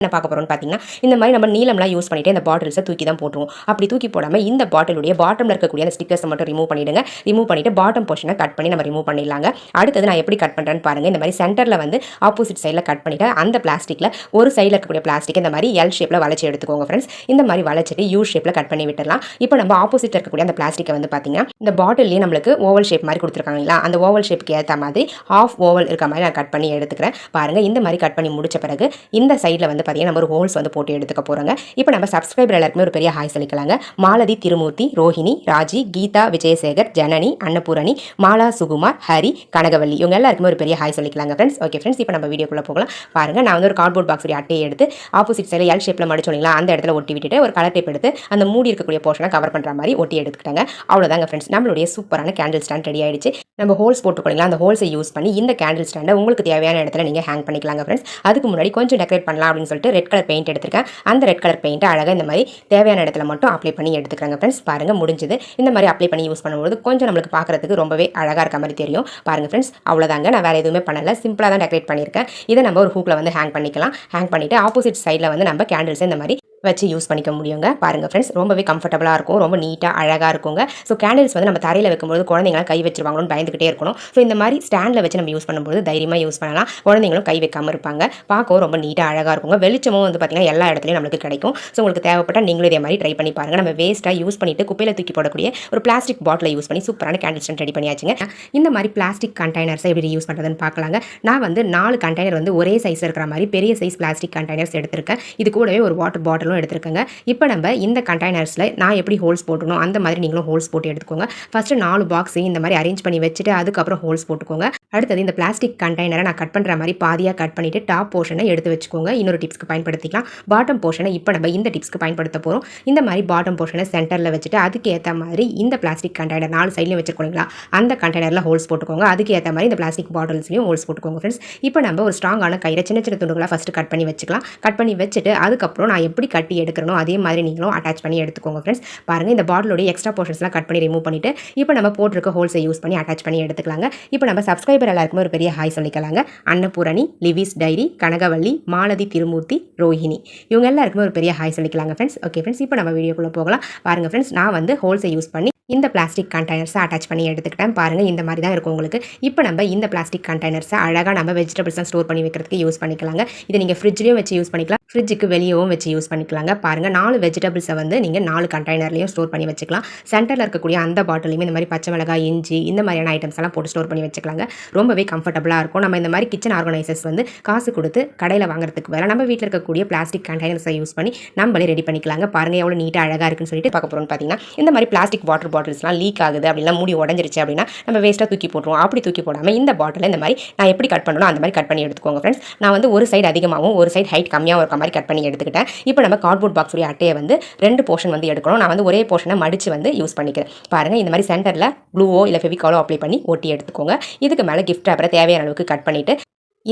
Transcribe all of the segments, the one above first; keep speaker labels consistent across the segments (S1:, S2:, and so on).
S1: என்ன பார்க்க போறோம்னு பார்த்தீங்கன்னா இந்த மாதிரி நம்ம நீலம்லாம் யூஸ் பண்ணிட்டு இந்த பாட்டில்ஸை தூக்கி தான் போட்டுருவோம். அப்படி தூக்கி போடாமல் இந்த பாட்டிலுடைய பாட்டமில் இருக்கக்கூடிய அந்த ஸ்டிக்கர்ஸை மட்டும் ரிமூவ் பண்ணிடுங்க. ரிமூவ் பண்ணிட்டு பாட்டம் போர்ஷனை கட் பண்ணி நம்ம ரிமூவ் பண்ணிடலாங்க. அடுத்தது நான் எப்படி கட் பண்ணுறேன்னு பாருங்க. இந்த மாதிரி சென்டரில் வந்து ஆப்போசிட் சைடில் கட் பண்ணிட்டு அந்த பிளாஸ்டிக்கில் ஒரு சைடில் இருக்கக்கூடிய பிளாஸ்டிக் இந்த மாதிரி எல் ஷேப்பில் வளைச்சி எடுத்துக்கோங்க ஃப்ரெண்ட்ஸ். இந்த மாதிரி வளைச்சிட்டு யூ ஷேப்பில் கட் பண்ணி விட்டுடலாம். இப்போ நம்ம ஆப்போசிட் இருக்கக்கூடிய அந்த பிளாஸ்டிக்கை வந்து பார்த்தீங்கன்னா இந்த பாட்டிலே நம்மளுக்கு ஓவல் ஷேப் மாதிரி கொடுத்துருக்காங்களா, அந்த ஓவல் ஷேப்புக்கு ஏற்ற மாதிரி ஹாஃப் ஓவல் இருக்க மாதிரி நான் கட் பண்ணி எடுத்துக்கிறேன். பாருங்கள், இந்த மாதிரி கட் பண்ணி முடிச்ச பிறகு இந்த சைடில் வந்து பார்த்தீங்கன்னா நம்ம ஒரு ஹோல்ஸ் வந்து போட்டு எடுத்துக்க போகிறோங்க. இப்போ நம்ம சப்ஸ்கிரைபர் எல்லாருக்குமே ஒரு பெரிய ஹாய் சொல்லிக்கலாங்க. மாலதி, திருமூர்த்தி, ரோஹிணி, ராஜி, கீதா, விஜயசேகர், ஜனனி, அன்னபூரணி, மாலா, சுகுமார், ஹரி, கனகவல்லி இவங்க எல்லாருக்குமே ஒரு பெரிய ஹாய் சொல்லிக்கலாங்க ஃப்ரெண்ட்ஸ். ஓகே ஃப்ரெண்ட்ஸ், இப்போ நம்ம வீடியோக்குள்ளே போகலாம். பாருங்கள், நான் வந்து ஒரு கார்ட்போர்ட் பாக்ஸ் அட்டையை எடுத்து ஆப்போசிட் சைடில் எல் ஷேப்பில் மடிச்சோங்களா அந்த இடத்துல ஒட்டி விட்டுட்டு ஒரு கலர் டேப் எடுத்து அந்த மூடி இருக்கக்கூடிய போர்ஷனை கவர் பண்ணுற மாதிரி ஒட்டி எடுத்துக்கிட்டாங்க. அவ்வளோதாங்க ஃப்ரெண்ட்ஸ், நம்மளுடைய சூப்பரான கேண்டில் ஸ்டாண்ட் ரெடி ஆயிடுச்சு. நம்ம ஹோல்ஸ் போட்டுக்கோங்களா, அந்த ஹோல்ஸை யூஸ் பண்ணி இந்த கேண்டில் ஸ்டாண்டை உங்களுக்கு தேவையான இடத்துல நீங்கள் ஹேங் பண்ணிக்கலாங்க ஃப்ரெண்ட்ஸ். அதுக்கு முன்னாடி கொஞ்சம் டெக்கரேட் பண்ணலாம் அப்படின்னு சொல்லிட்டு ரெட் கலர் பெயிண்ட் எடுத்துருக்கேன். அந்த ரெட் கலர் பெயிண்ட்டை அழகாக இந்த மாதிரி தேவையான இடத்துல மட்டும் அப்ளை பண்ணி எடுத்துக்கிறாங்க ஃப்ரெண்ட்ஸ். பாருங்கள், முடிஞ்சது. இந்த மாதிரி அப்ளை பண்ணி யூஸ் பண்ணும்போது கொஞ்சம் நம்மளுக்கு பார்க்குறதுக்கு ரொம்பவே அழகாக இருக்க மாதிரி தெரியும். பாருங்கள் ஃப்ரெண்ட்ஸ், அவ்வளோதாங்க. நான் வேறு எதுவுமே பண்ணலை, சிம்பிளாக தான் டெக்கரேட் பண்ணியிருக்கேன். இதை நம்ம ஒரு ஹூக்கில் வந்து ஹேங் பண்ணிக்கலாம். ஹேங் பண்ணிவிட்டு ஆப்போசிட் சைடில் வந்து நம்ம கேண்டில்ஸை இந்த மாதிரி வச்சு யூஸ் பண்ணிக்க முடியுங்க. பாருங்கள் ஃப்ரெண்ட்ஸ், ரொம்பவே கம்ஃபர்டபுளாக இருக்கும், ரொம்ப நீட்டாக அழகாக இருக்குங்க. ஸோ கேண்டில்ஸ் வந்து நம்ம தரையில் வைக்கும்போது குழந்தைங்களாம் கை வச்சிருவாங்களோன்னு பயந்துக்கிட்டே இருக்கணும். ஸோ இந்த மாதிரி ஸ்டாண்டில் வச்சு நம்ம யூஸ் பண்ணும்போது தைரியமாக யூஸ் பண்ணலாம். குழந்தைங்களும் கை வைக்காமல் இருப்பாங்க. பார்க்கவும் ரொம்ப நீட்டாக அழகாக இருக்குங்க. வெளிச்சமும் வந்து பார்த்திங்கன்னா எல்லா இடத்துலையும் நம்மளுக்கு கிடைக்கும். ஸோ உங்களுக்கு தேவைப்பட்டால் நீங்களும் இதே மாதிரி ட்ரை பண்ணி பாருங்கள். நம்ம வேஸ்ட்டாக யூஸ் பண்ணிவிட்டு குப்பையில் தூக்கி போடக்கூடிய ஒரு பிளாஸ்டிக் பாட்டிலை யூஸ் பண்ணி சூப்பரான கேண்டில் ஸ்டாண்ட் ரெடி பண்ணியாச்சுங்க. இந்த மாதிரி பிளாஸ்டிக் கண்டெய்னர்ஸை எப்படி யூஸ் பண்ணுறதுன்னு பார்க்கலாங்க. நான் வந்து 4 கண்டெய்னர் வந்து ஒரே சைஸ் இருக்கிற மாதிரி பெரிய சைஸ் பிளாஸ்டிக் கண்டெய்னர்ஸ் எடுத்திருக்கேன். இது கூடவே ஒரு வாட்டர் பாட்டிலும் எடுத்திருக்கேங்க. இப்போ நம்ம இந்த கண்டெய்னர்ஸில் நான் எப்படி ஹோல்ஸ் போட்டுக்கணும் அந்த மாதிரி நீங்களும் ஹோல்ஸ் போட்டு எடுத்துக்கோங்க. ஃபஸ்ட்டு 4 பாக்ஸ் இந்த மாதிரி அரேஞ்ச் பண்ணி வச்சுட்டு அதுக்கப்புறம் ஹோல்ஸ் போட்டுக்கோங்க. அடுத்தது இந்த பிளாஸ்டிக் கண்டெய்னரை நான் கட் பண்ணுற மாதிரி பாதியாக கட் பண்ணிவிட்டு டாப் போர்ஷனை எடுத்து வச்சுக்கோங்க. இன்னொரு டிப்ஸ்க்கு பயன்படுத்திக்கலாம். பாட்டம் போர்ஷனை இப்போ நம்ம இந்த டிப்ஸ்க்கு பயன்படுத்த போகிறோம். இந்த மாதிரி பாட்டம் போர்ஷனை சென்டரில் வச்சுட்டு அதுக்கு ஏற்ற மாதிரி இந்த பிளாஸ்டிக் கண்டெய்னர் 4 சைட்லையும் வச்சுருக்கோங்களா அந்த கண்டெய்னரில் ஹோல்ஸ் போட்டுக்கோங்க. அதுக்கு ஏற்ற மாதிரி இந்த பிளாஸ்டிக் பாட்டில்ஸ்லையும் ஹோல்ஸ் போட்டுக்கோங்க ஃப்ரெண்ட்ஸ். இப்போ நம்ம ஒரு ஸ்ட்ராங்கான கயிறை சின்ன சின்ன துண்டுகளாக ஃபஸ்ட்டு கட் பண்ணி வச்சுக்கலாம். கட் பண்ணி வச்சுட்டு அதுக்கப்புறம் நான் எப்படி கட்டி எடுக்கிறனோ அதே மாதிரி நீங்களும் அட்டாச் பண்ணி எடுத்துக்கோங்க ஃப்ரெண்ட்ஸ். பாருங்கள், இந்த பாட்டிலோட எக்ஸ்ட்ரா போர்ஷன்ஸ்லாம் கட் பண்ணி ரிமூவ் பண்ணிவிட்டு இப்போ நம்ம போட்டிருக்க ஹோல்ஸை யூஸ் பண்ணி அட்டாச் பண்ணி எடுத்துக்கலாங்க. இப்போ நம்ம சப்ஸ்கிரைபர் எல்லாருக்குமே ஒரு பெரிய ஹாய் சொல்லிக்கலாங்க. அன்னபூரணி, லிவிஸ் டைரி, கனகவல்லி, மாலதி, திருமூர்த்தி, ரோஹிணி இவங்க எல்லாருக்குமே ஒரு பெரிய ஹாய் சொல்லிக்கலாங்க ஃப்ரெண்ட்ஸ். ஓகே ஃப்ரெண்ட்ஸ், இப்போ நம்ம வீடியோக்குள்ளே போகலாம். பாருங்கள் ஃப்ரெண்ட்ஸ், நான் வந்து ஹோல்ஸை யூஸ் பண்ணி இந்த பிளாஸ்டிக் கண்டெய்னர்ஸை அட்டாச் பண்ணி எடுத்துக்கிட்டேன். பாருங்கள், இந்த மாதிரி தான் இருக்கும் உங்களுக்கு. இப்போ நம்ம இந்த பிளாஸ்டிக் கண்டெய்னர்ஸை அழகாக நம்ம வெஜிடபிள்ஸ்லாம் ஸ்டோர் பண்ணி வைக்கிறதுக்கு யூஸ் பண்ணிக்கலாங்க. இதை நீங்கள் ஃப்ரிட்ஜ்லேயும் வச்சு யூஸ் பண்ணிக்கலாம், ஃப்ரிட்ஜுக்கு வெளியவும் வச்சு யூஸ் பண்ணிக்கலாங்க. பாருங்கள், 4 வெஜிடபிள்ஸை வந்து நீங்கள் 4 கண்டெய்னர்லையும் ஸ்டோர் பண்ணி வச்சுக்கலாம். சென்டரில் இருக்கக்கூடிய அந்த பாட்டிலையுமே இந்த மாதிரி பச்சை மிளகாய், இஞ்சி இந்த மாதிரியான ஐட்டம்ஸ் எல்லாம் போட்டு ஸ்டோர் பண்ணி வச்சுக்கலாங்க. ரொம்பவே கம்ஃபர்டபுளாக இருக்கும். நம்ம இந்த மாதிரி கிச்சன் ஆர்கனைசர்ஸ் வந்து காசு கொடுத்து கடையில் வாங்குறதுக்கு வேலை நம்ம வீட்டில் இருக்கக்கூடிய பிளாஸ்டிக் கண்டெய்னர்ஸை யூஸ் பண்ணி நம்மளே ரெடி பண்ணிக்கலாங்க. பாருங்கள், எவ்வளோ நீட்டாக அழகாக இருக்குன்னு சொல்லிட்டு பார்க்க போகிறோம்னு பார்த்தீங்கன்னா இந்த மாதிரி பிளாஸ்டிக் வாட்டர் பாட்டில்ஸ்லாம் லீக் ஆகுது அப்படின்னா மூடி உடஞ்சிருச்சு அப்படின்னா நம்ம வேஸ்ட்டாக தூக்கி போட்டுருவோம். அப்படி தூக்கி போடாமல் இந்த பாட்டில் இந்த மாதிரி நான் எப்படி கட் பண்ணணும் அந்த மாதிரி கட் பண்ணி எடுத்துக்கோங்க ஃப்ரெண்ட்ஸ். நான் வந்து ஒரு சைடு அதிகமாகவும் ஒரு சைடு ஹைட் கம்மியாகவும் இருக்க மாதிரி கட் பண்ணி எடுத்துக்கிட்டேன். இப்போ நம்ம கார்ட்போர்ட் பாக்ஸ் உடைய அட்டையை வந்து 2 போர்ஷன் வந்து எடுக்கணும். நான் வந்து ஒரே போர்ஷனை மடித்து வந்து யூஸ் பண்ணிக்கிறேன். பாருங்கள், இந்த மாதிரி சென்டரில் க்ளூவோ இல்லை ஃபெவிகாலோ அப்ளை பண்ணி ஒட்டி எடுத்துக்கோங்க. இதுக்கு மேலே கிஃப்ட் ரேப்பரை தேவையான அளவுக்கு கட் பண்ணிவிட்டு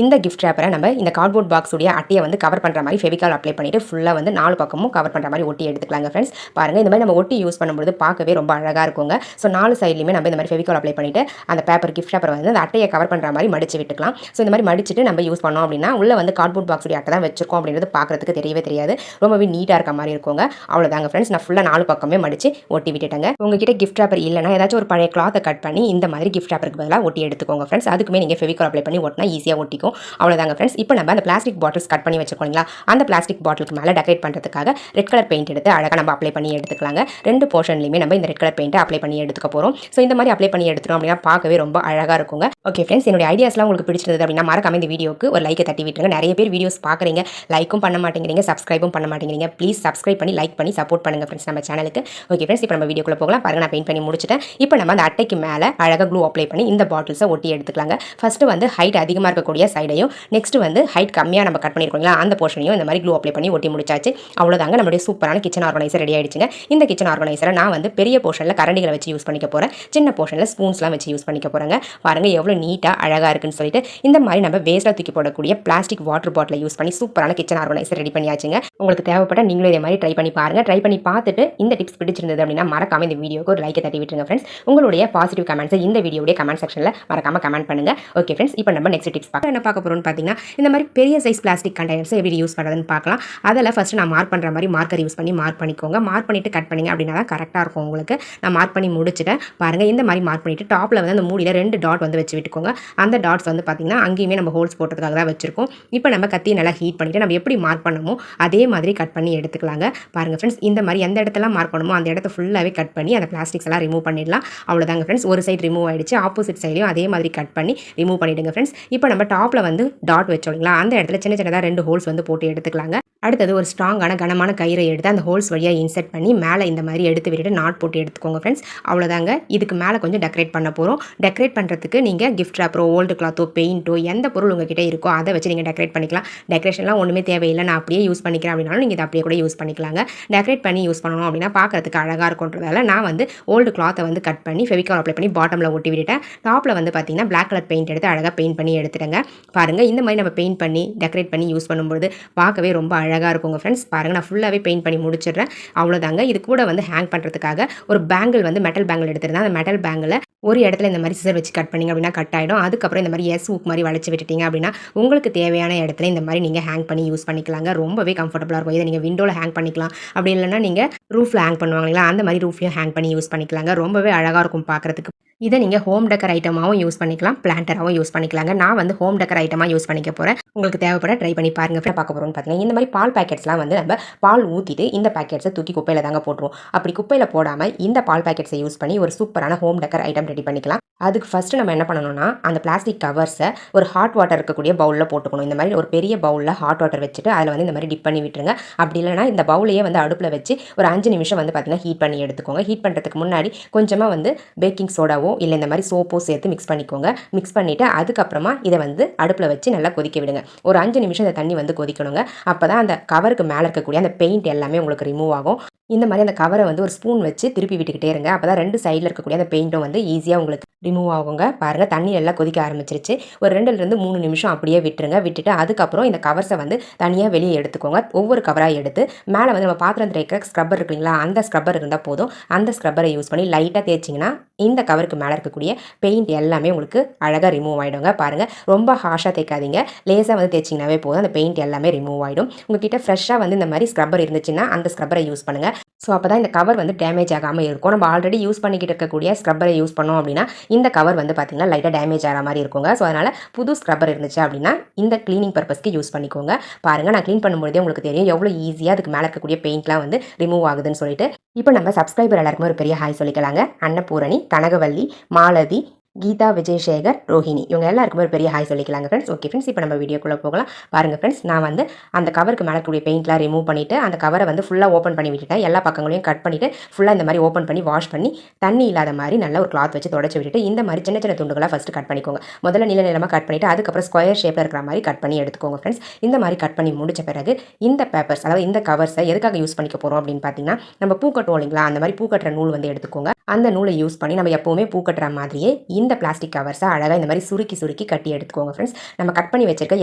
S1: இந்த கிஃப்ட் ரேப்பரை நம்ம இந்த கார்ட்போர்ட் பாக்ஸ் உடைய அட்டையை வந்து கவர் பண்ணுற மாதிரி ஃபெவிகால் அப்ளை பண்ணிவிட்டு ஃபுல்லாக வந்து 4 பக்கமும் கவர் பண்ணுற மாதிரி ஒட்டி எடுத்துக்கலாங்க ஃப்ரெண்ட்ஸ். பாருங்கள், இந்த மாதிரி நம்ம ஒட்டி யூஸ் பண்ணும்போது பார்க்கவே ரொம்ப அழகாக இருக்குங்க. ஸோ 4 சைட்லையுமே நம்ம இந்த மாதிரி ஃபெவிகால் அப்ளை பண்ணிவிட்டு அந்த பேப்பர் கிஃப்ட் ரேப்பரை வந்து அந்த அட்டையை கவர் பண்ணுற மாதிரி மடிச்சு விட்டுக்கலாம். ஸோ இந்த மாதிரி மடிச்சுட்டு நம்ம யூஸ் பண்ணோம் அப்படின்னா உள்ளே வந்து கார்ட்போர்ட் பாக்ஸ் உடைய அட்டை தான் வச்சிருக்கோம் அப்படின்றது பார்க்குறதுக்கு தெரியவே தெரியாது. ரொம்பவே நீட்டாக இருக்க மாதிரி இருக்குங்க. அவ்வளோதாங்க ஃப்ரெண்ட்ஸ், நான் ஃபுல்லாக 4 பக்கமே மடிச்சு ஒட்டி விட்டுட்டேங்க. உங்ககிட்ட கிஃப்ட் ரேப்பர் இல்லைனா ஏதாச்சும் ஒரு பழைய கிளாத்தை கட் பண்ணி இந்த மாதிரி கிஃப்ட் ரேப்பருக்கு பதிலாக ஒட்டி எடுத்துக்கோங்க ஃப்ரெண்ட்ஸ். அதுக்குமே நீங்கள் ஃபெவிகால் அப்ளை பண்ணி ஒட்டினா ஈஸியாக ஒட்டிக்கும். அவ்வளோதாங்க ஃப்ரெண்ட்ஸ். இப்போ நம்ம அந்த பிளாஸ்டிக் பாட்டில்ஸ் கட் பண்ணி வச்சிருக்கோங்களா அந்த பிளாஸ்டிக் பாட்டிலுக்கு மேலே டெக்கரேட் பண்ணுறதுக்காக ரெட் கலர் பெயிண்ட் எடுத்து அழகாக நம்ம அப்ளை பண்ணி எடுத்துக்கலாங்க. 2 போர்ஷன்லையுமே நம்ம இந்த ரெட் கலர் பெயிண்ட்டை அப்ளை பண்ணி எடுத்துக்க போகிறோம். ஸோ இந்த மாதிரி அப்ளை பண்ணி எடுத்துட்டோம் அப்படின்னா பார்க்கவே ரொம்ப அழகாக இருக்குங்க. ஓகே ஃப்ரெண்ட்ஸ், என்னுடைய ஐடியாஸ்லாம் உங்களுக்கு பிடிச்சிருந்தது அப்படின்னா மறக்காம இந்த வீடியோக்கு ஒரு லைக்கை தட்டி விட்டுருங்க. நிறைய பேர் வீடியோஸ் பார்க்குறீங்க, லைக்கும் பண்ண மாட்டேங்கிறீங்க, சப்ஸ்கிரைபும் பண்ண மாட்டேங்கிறீங்க. ப்ளீஸ் சப்ஸ்கிரைப் பண்ணி லைக் பண்ணி சப்போர்ட் பண்ணுங்க ஃப்ரெண்ட்ஸ் நம்ம சேனலுக்கு. ஓகே ஃப்ரெண்ட்ஸ், இப்போ நம்ம வீடியோக்குள்ள போகலாம். பாருங்கள், நான் பெயிண்ட் பண்ணி முடிச்சிட்டேன். இப்போ நம்ம அந்த அட்டைக்கு மேலே அழகாக க்ளூ அப்ளை பண்ணி இந்த பாட்டில்ஸை ஒட்டி எடுத்துக்கலாங்க. ஃபஸ்ட்டு வந்து ஹைட் அதிகமாக இருக்கக்கூடிய சைடையும் நெக்ஸ்ட் வந்து ஹைட் கம்மியாக நம்ம கட் பண்ணியிருக்கோங்களா அந்த போர்ஷனையும் இந்த மாதிரி க்ளூ அப்ளை பண்ணி ஒட்டி முடிச்சாச்சு. அவ்வளோதாங்க, நம்மளுடைய சூப்பரான கிச்சன் ஆர்கனைசர் ரெடி ஆயிடுச்சுங்க. இந்த கிச்சன் ஆர்கனைசரை நான் வந்து பெரிய போர்ஷனில் கரண்டிகளை வச்சு யூஸ் பண்ணிக்க போகிறேன், சின்ன போர்ஷனில் ஸ்பூன்ஸ்லாம் வச்சு யூஸ் பண்ணிக்க போகிறேங்க. பாருங்கள், எவ்வளோ நீட்டாக அழகாக இருக்குன்னு சொல்லிட்டு இந்த மாதிரி நம்ம வேஸ்ட்டாக தூக்கி போடக்கூடிய பிளாஸ்டிக் வாட்டர் பாட்டிலை யூஸ் பண்ணி சூப்பரான கிச்சன் ஆர்கனைசர் ரெடி பண்ணியாச்சுங்க. உங்களுக்கு தேவைப்பட்ட நீங்களும் இதே மாதிரி ட்ரை பண்ணி பாருங்கள். ட்ரை பண்ணி பார்த்துட்டு இந்த டிப்ஸ் பிடிச்சிருந்தது அப்படின்னா மறக்காம இந்த வீடியோக்கு ஒரு லைக்கை தட்டி விட்டுருங்க ஃப்ரெண்ட்ஸ். உங்களுடைய பாசிட்டிவ் கமெண்ட்ஸை இந்த வீடியோடைய கமெண்ட் செக்ஷனில் மறக்காம கமெண்ட் பண்ணுங்கள். ஓகே ஃப்ரெண்ட்ஸ், இப்போ நம்ம நெக்ஸ்ட் டிப்ஸ் பார்க்கலாம். என்ன பார்க்க போகிறோம்னு பார்த்தீங்கன்னா இந்த மாதிரி பெரிய சைஸ் பிளாஸ்டிக் கண்டெய்னர்ஸை எப்படி யூஸ் பண்ணுறதுன்னு பார்க்கலாம். அதில் ஃபஸ்ட்டு நான் மார்க் பண்ணுற மாதிரி மார்க்கர் யூஸ் பண்ணி மார்க் பண்ணிக்கோங்க. மார்க் பண்ணிவிட்டு கட் பண்ணிங்க அப்படின்னா தான் கரெக்டாக இருக்கும் உங்களுக்கு. நான் மார்க் பண்ணி முடிச்சுட்டேன் பாருங்கள். இந்த மாதிரி மார்க் பண்ணிவிட்டு டாப்பில் வந்து அந்த மூடியில் 2 டாட் வந்து வச்சு விட்டுக்கோங்க. அந்த டாட்ஸ் வந்து பார்த்திங்கன்னா அங்கேயுமே நம்ம ஹோல்ஸ் போட்டதுக்காக தான் வச்சிருக்கோம். இப்போ நம்ம கத்தியை நல்லா ஹீட் பண்ணிவிட்டு நம்ம எப்படி மார்க் பண்ணமோ அதே மாதிரி கட் பண்ணி எடுத்துக்கலாங்க. பாருங்கள் ஃப்ரெண்ட்ஸ், இந்த மாதிரி எந்த இடத்துல மார்க் பண்ணுமோ அந்த இடத்த ஃபுல்லாகவே கட் பண்ணி அந்த பிளாஸ்டிக்ஸ் எல்லாம் ரிமூவ் பண்ணிடலாம். அவ்வளோதாங்க ஃப்ரெண்ட்ஸ். ஒரு சைடு ரிமூவ் ஆகிடுச்சு, ஆப்போசிட் சைடையும் அதே மாதிரி கட் பண்ணி ரிமூவ் பண்ணிவிடுங்க ஃப்ரெண்ட்ஸ். இப்போ நம்ம டாப்பில் வந்து டாட் வச்சோம் இல்லைங்களா, அந்த இடத்துல சின்ன சின்னதாக 2 ஹோல்ஸ் வந்து போட்டு எடுத்துக்கலாங்க. அடுத்தது ஒரு ஸ்ட்ராங்கான கனமான கயிறை எடுத்து அந்த ஹோல்ஸ் வழியாக இன்செர்ட் பண்ணி மேலே இந்த மாதிரி எடுத்து விட்டுட்டு நாட் போட்டு எடுத்துக்கோங்க ஃப்ரெண்ட்ஸ். அவ்வளோதாங்க. இதுக்கு மேலே கொஞ்சம் டெக்கரேட் பண்ண போகிறோம். டெக்கரேட் பண்ணுறதுக்கு நீங்கள் கிஃப்ட் ராப்பரோ ஓல்டு கிளாத்தோ பெயிண்ட்டோ எந்த பொருள் உங்ககிட்ட இருக்கோ அதை வச்சு நீங்கள் டெக்கரேட் பண்ணிக்கலாம். டெக்கரேஷன்லாம் ஒன்றுமே தேவையில்லை, நான் அப்படியே யூஸ் பண்ணிக்கிறேன் அப்படின்னாலும் நீங்கள் இதை அப்படியே கூட யூஸ் பண்ணிக்கலாங்க. டெக்கரேட் பண்ணி யூஸ் பண்ணணும் அப்படின்னா பார்க்குறதுக்கு அழகாக இருக்கும்ன்றதால நான் வந்து ஓல்டு கிளாத்தை வந்து கட் பண்ணி ஃபெவிகால் அப்ளை பண்ணி பாட்டமில் ஒட்டி விட்டுட்டேன். டாப்பில் வந்து பார்த்தீங்கன்னா பிளாக் கலர் பெயிண்ட் எடுத்து அழகாக பெயிண்ட் பண்ணி எடுத்துட்டேங்க. பாருங்கள், இந்த மாதிரி நம்ம பெயிண்ட் பண்ணி டெக்கரேட் பண்ணி யூஸ் பண்ணும்போது பார்க்கவே ரொம்ப அழகாக இருக்குங்க ஃப்ரெண்ட்ஸ். பாருங்கள், நான் ஃபுல்லாகவே பெயிண்ட் பண்ணி முடிச்சிடுறேன். அவ்வளோதாங்க. இது கூட வந்து ஹேங் பண்ணுறதுக்காக ஒரு பேங்கிள் வந்து மெட்டல் பேங்கிள் எடுத்துருந்தேன். அந்த மெட்டல் பேங்கில் ஒரு இடத்துல இந்த மாதிரி சிசர் வச்சு கட் பண்ணிங்க அப்படின்னா கட் ஆகிடும். அதுக்கப்புறம் இந்த மாதிரி ஊக் மாதிரி வளைச்சி விட்டுட்டீங்க அப்படின்னா உங்களுக்கு தேவையான இடத்துல இந்த மாதிரி நீங்கள் ஹேங் பண்ணி யூஸ் பண்ணிக்கலாங்க. ரொம்பவே கம்ஃபர்டபுளாக இருக்கும். இதை நீங்கள் விண்டோவில் ஹேங் பண்ணிக்கலாம், அப்படி இல்லைன்னா நீங்கள் ரூஃபில் ஹேங் பண்ணுவாங்களா அந்த மாதிரி ரூஃப்லையும் ஹேங் பண்ணி யூஸ் பண்ணிக்கலாங்க. ரொம்பவே அழகாக இருக்கும் பார்க்குறதுக்கு. இதை நீங்கள் ஹோம் டெக்கர் ஐட்டமாகவும் யூஸ் பண்ணிக்கலாம், பிளான்டராகவும் யூஸ் பண்ணிக்கலாங்க. நான் வந்து ஹோம் டெக்கர் ஐட்டமாக யூஸ் பண்ணிக்க போகிறேன். உங்களுக்கு தேவைப்பட ட்ரை பண்ணி பாருங்கள். பார்க்க போகிறோம்னு பார்த்தீங்கன்னா இந்த மாதிரி பால் பேக்கெட்ஸ்லாம் வந்து நம்ம பால் ஊற்றிட்டு இந்த பேக்கெட்ஸை தூக்கி குப்பையில் தாங்க போட்டுருவோம். அப்படி குப்பையில் போடாமல் இந்த பால் பேக்கெட்ஸை யூஸ் பண்ணி ஒரு சூப்பரான ஹோம் டெக்கர் ஐட்டம் ரெடி பண்ணிக்கலாம். அதுக்கு ஃபஸ்ட்டு நம்ம என்ன பண்ணணும்னா அந்த பிளாஸ்டிக் கவர்ஸை ஒரு ஹாட் வாட்டர் இருக்கக்கூடிய பவுலில் போட்டுக்கணும். இந்த மாதிரி ஒரு பெரிய பவுலில் ஹாட் வாட்டர் வச்சுட்டு அதில் வந்து இந்த மாதிரி டிப் பண்ணி விட்டுருங்க. அப்படி இல்லைனா இந்த பவுலையே வந்து அடுப்பில் வச்சு ஒரு 5 நிமிஷம் வந்து பார்த்திங்கன்னா ஹீட் பண்ணி எடுத்துக்கோங்க. ஹீட் பண்ணுறதுக்கு முன்னாடி கொஞ்சமாக வந்து பேக்கிங் சோடாவோ இல்லை இந்த மாதிரி சோப்போ சேர்த்து மிக்ஸ் பண்ணிக்கோங்க. மிக்ஸ் பண்ணிவிட்டு அதுக்கப்புறமா இதை வந்து அடுப்பில் வச்சு நல்லா கொதிக்க விடுங்க. ஒரு 5 நிமிஷம் இந்த தண்ணி வந்து கொதிக்கணுங்க. அப்போ தான் அந்த கவருக்கு மேலே இருக்கக்கூடிய அந்த பெயிண்ட் எல்லாமே உங்களுக்கு ரிமூவ் ஆகும். இந்த மாதிரி அந்த கவரை வந்து ஒரு ஸ்பூன் வச்சு திருப்பி விட்டுக்கிட்டே இருங்க. அப்போ தான் 2 சைடில் இருக்கக்கூடிய அந்த பெயிண்ட்டும் வந்து ஈஸியாக உங்களுக்கு ரிமூவ் ஆகுங்க. பாருங்கள், தண்ணி எல்லாம் கொதிக்க ஆரம்பிச்சிருச்சு. ஒரு 2லேருந்து 3 நிமிஷம் அப்படியே விட்டுருங்க. விட்டுட்டு அதுக்கப்புறம் இந்த கவர்ஸை வந்து தனியாக வெளியே எடுத்துக்கோங்க. ஒவ்வொரு கவராக எடுத்து மேலே வந்து நம்ம பாத்திரம் தேய்க்கிற ஸ்க்ரப்பர் இருக்குங்களா, அந்த ஸ்க்ரப்பர் இருந்தால் போதும். அந்த ஸ்க்ரப்பரை யூஸ் பண்ணி லைட்டாக தேய்ச்சிங்கன்னா இந்த கவருக்கு மேலே இருக்கக்கூடிய பெயிண்ட் எல்லாமே உங்களுக்கு அழகாக ரிமூவ் ஆகிடுங்க. பாருங்கள், ரொம்ப ஹாஷாக தேய்க்காதீங்க, லேசாக வந்து தேய்ச்சிங்கனாவே போதும். அந்த பெயிண்ட் எல்லாமே ரிமூவ் ஆகிடும். உங்ககிட்ட ஃப்ரெஷ்ஷாக வந்து இந்த மாதிரி ஸ்க்ரப்பர் இருந்துச்சுன்னா அந்த ஸ்க்ரப்பரை யூஸ் பண்ணுங்கள். ஸோ அப்போ தான் இந்த கவர் வந்து டேமேஜ் ஆகாமல் இருக்கும். நம்ம ஆல்ரெடி யூஸ் பண்ணிக்கிட்டு இருக்கக்கூடிய ஸ்க்ரப்பரை யூஸ் பண்ணோம் அப்படின்னா இந்த கவர் வந்து பார்த்திங்கன்னா லைட்டாக டேமேஜ் ஆகிற மாதிரி இருக்குங்க. ஸோ அதனால் புது ஸ்க்ரப்பர் இருந்துச்சு அப்படின்னா இந்த க்ளீனிங் பர்பஸ்க்கு யூஸ் பண்ணிக்கோங்க. பாருங்கள், நான் க்ளீன் பண்ணும்போதே உங்களுக்கு தெரியும் எவ்வளோ ஈஸியாக அதுக்கு மேலே இருக்கக்கூடிய பெயிண்ட்லாம் வந்து ரிமூவ் ஆகுதுன்னு சொல்லிட்டு. இப்போ நம்ம சப்ஸ்கிரைபர் எல்லாருக்குமே ஒரு பெரிய ஹாய் சொல்லிக்கலாங்க. அன்னபூரணி, கனகவல்லி, மாலதி, கீதா, விஜயசேகர், ரோஹிணி, இவங்க எல்லாருக்குமே ஒரு பெரிய ஹாய் சொல்லிக்கலாங்க ஃப்ரெண்ட்ஸ். ஓகே ஃப்ரெண்ட்ஸ், இப்போ நம்ம வீடியோக்குள்ளே போகலாம். பாருங்கள் ஃப்ரெண்ட்ஸ், நான் வந்து அந்த கவருக்கு மேலே கூடிய பெயிண்ட்லாம் ரிமூவ் பண்ணிவிட்டு அந்த கவரை வந்து ஃபுல்லாக ஓப்பன் பண்ணி விட்டுட்டேன். எல்லா பக்கங்களையும் கட் பண்ணிவிட்டு ஃபுல்லாக இந்த மாதிரி ஓப்பன் பண்ணி வாஷ் பண்ணி தண்ணி இல்லாத மாதிரி நல்ல ஒரு கிளாத் வச்சு தொடச்சி விட்டுட்டு இந்த மாதிரி சின்ன சின்ன துண்டுகளாக ஃபஸ்ட்டு கட் பண்ணிக்கோங்க. முதல்ல நீளமாக கட் பண்ணிவிட்டு அதுக்கப்புறம் ஸ்கொயர் ஷேப்பில் இருக்கிற மாதிரி கட் பண்ணி எடுத்துக்கோங்க ஃப்ரெண்ட்ஸ். இந்த மாதிரி கட் பண்ணி முடிச்ச பிறகு இந்த பேப்பர்ஸ், அதாவது இந்த கவர்ஸை எதுக்காக யூஸ் பண்ணிக்க போகிறோம் அப்படின்னு பார்த்தீங்கன்னா நம்ம பூ கட்டுவோம் இல்லைங்களா, அந்த மாதிரி பூ கட்டுற நூல் வந்து எடுத்துக்கோங்க. அந்த நூலை யூஸ் பண்ணி நம்ம எப்போவுமே பூ கட்டுற மாதிரியே இந்த பிளாஸ்டிக் கவர்ஸை அழகாக இந்த மாதிரி சுருக்கி கட்டி எடுத்துக்கோங்க ஃப்ரெண்ட்ஸ். நம்ம கட் பண்ணி வச்சிருக்க